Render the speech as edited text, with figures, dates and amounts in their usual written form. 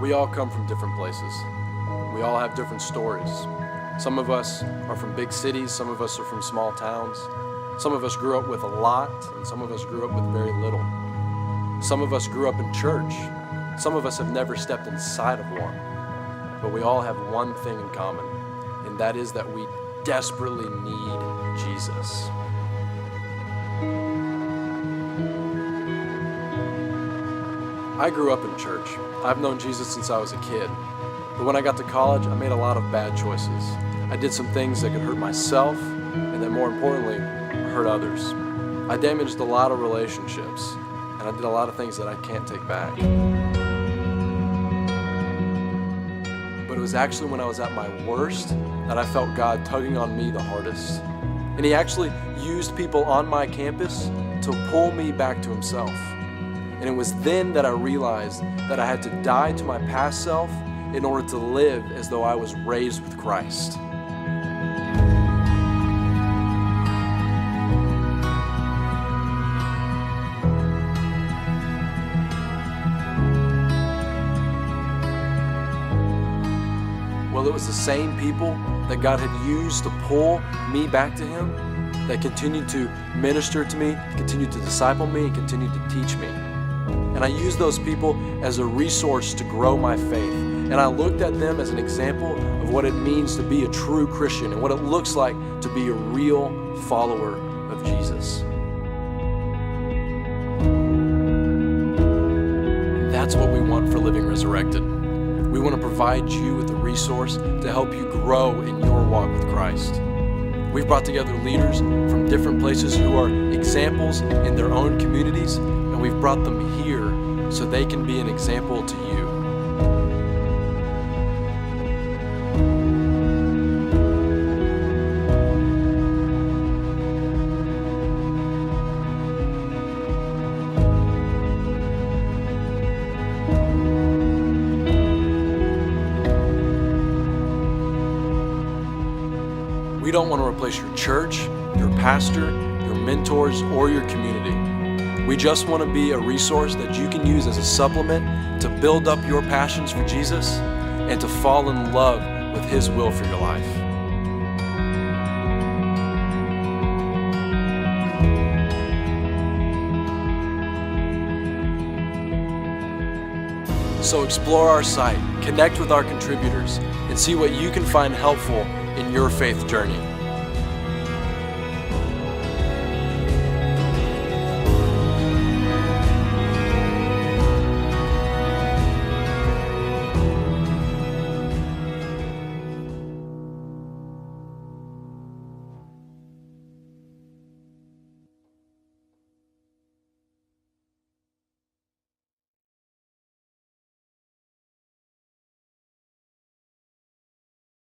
We all come from different places. We all have different stories. Some of us are from big cities, some of us are from small towns. Some of us grew up with a lot, and some of us grew up with very little. Some of us grew up in church. Some of us have never stepped inside of one. But we all have one thing in common, and that is that we desperately need Jesus. I grew up in church. I've known Jesus since I was a kid. But when I got to college, I made a lot of bad choices. I did some things that could hurt myself, and then more importantly, hurt others. I damaged a lot of relationships, and I did a lot of things that I can't take back. But it was actually when I was at my worst that I felt God tugging on me the hardest. And He actually used people on my campus to pull me back to Himself. And it was then that I realized that I had to die to my past self in order to live as though I was raised with Christ. Well, it was the same people that God had used to pull me back to Him that continued to minister to me, continued to disciple me, and continued to teach me. And I used those people as a resource to grow my faith. And I looked at them as an example of what it means to be a true Christian and what it looks like to be a real follower of Jesus. That's what we want for Living Resurrected. We want to provide you with a resource to help you grow in your walk with Christ. We've brought together leaders from different places who are examples in their own communities, and we've brought them here so they can be an example to you. We don't want to replace your church, your pastor, your mentors, or your community. We just want to be a resource that you can use as a supplement to build up your passions for Jesus and to fall in love with His will for your life. So explore our site, connect with our contributors, and see what you can find helpful in your faith journey.